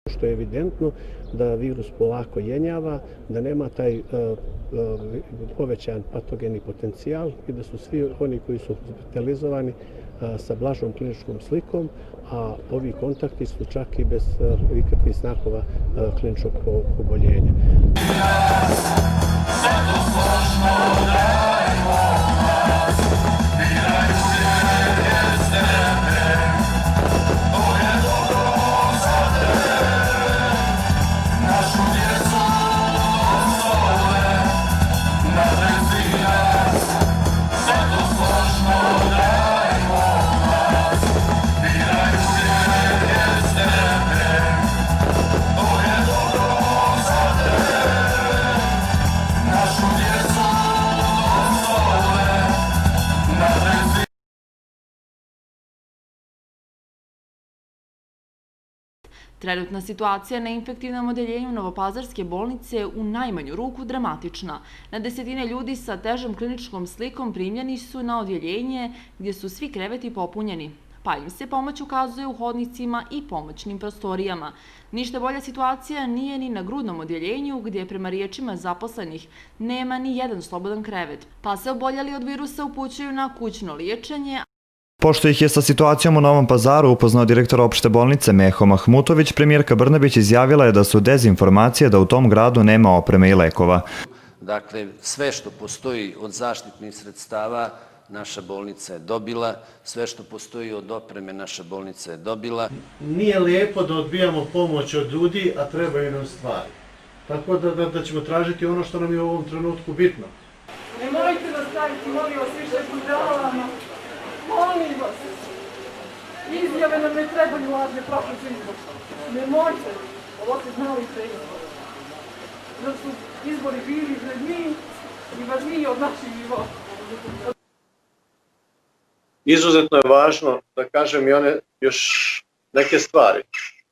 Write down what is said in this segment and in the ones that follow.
Što je evidentno da virus polako jenjava, da nema taj povećan patogeni potencijal i da su svi oni koji su hospitalizovani sa blažom kliničkom slikom, a ovi kontakti su čak i bez ikakvih znakova kliničkog oboljenja. Trenutna situacija na infektivnom odeljenju Novopazarske bolnice je u najmanju ruku dramatična. Na desetine ljudi sa težom kliničkom slikom primljeni su na odjeljenje gdje su svi kreveti popunjeni, pa im se pomoć ukazuje u hodnicima i pomoćnim prostorijama. Ništa bolja situacija nije ni na grudnom odjeljenju gdje prema riječima zaposlenih nema ni jedan slobodan krevet, pa se oboljeli od virusa upućuju na kućno liječenje. Pošto ih je sa situacijom u Novom Pazaru upoznao direktor opšte bolnice Meho Mahmutović, premijerka Brnabić izjavila je da su dezinformacije da u tom gradu nema opreme i lekova. Dakle, sve što postoji od zaštitnih sredstava naša bolnica je dobila, sve što postoji od opreme naša bolnica je dobila. Nije lijepo da odbijamo pomoć od ljudi, a trebaju nam stvari. Tako da ćemo tražiti ono što nam je u ovom trenutku bitno. Nemojte nas staviti, molim vas, više budalama. Molim vas, izjave nam ne trebaju lažne prošlosti izbora. Nemojte, ovo se znali pre izbora. Da su izbori bili važniji i važniji od naših života. Izuzetno je važno da kažem i one još neke stvari,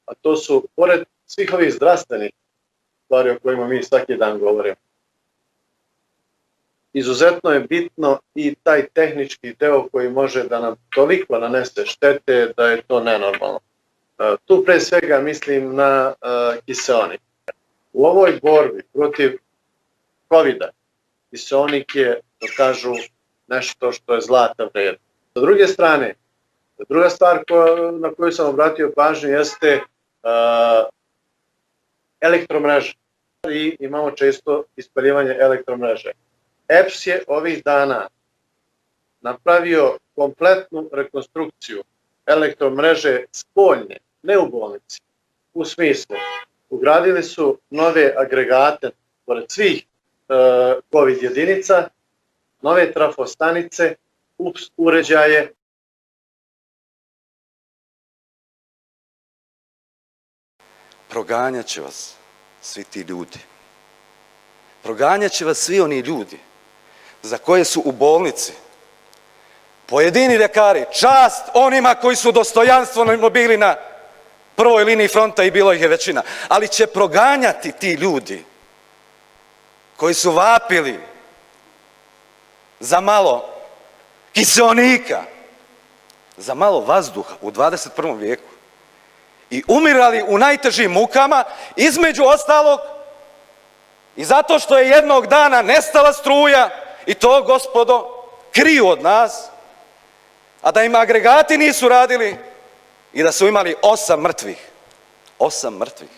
a to su, pored svih ovih zdravstvenih stvari o kojima mi svaki dan govorimo, izuzetno je bitno i taj tehnički deo koji može da nam toliko nanese štete da je to nenormalno. Tu pre svega mislim na kiseonik. U ovoj borbi protiv COVID-a kiseonik je, da kažu, nešto što je zlata vredno. Sa druge strane, druga stvar na koju sam obratio pažnju jeste elektromreža. I imamo često ispaljivanje elektromreže. EPS je ovih dana napravio kompletnu rekonstrukciju elektromreže spoljne, ne u bolnici. U smislu, ugradili su nove agregate, pored svih COVID jedinica, nove trafostanice, UPS uređaje. Proganjat će vas svi ti ljudi. Proganjat će vas svi oni ljudi za koje su u bolnici pojedini ljekari, čast onima koji su dostojanstveno bili na prvoj liniji fronta i bilo ih je većina, ali će proganjati ti ljudi koji su vapili za malo kiseonika, za malo vazduha u 21. vijeku i umirali u najtežim mukama, između ostalog i zato što je jednog dana nestala struja i to, gospodo, kriju od nas, a da im agregati nisu radili i da su imali 8 mrtvih. 8 mrtvih.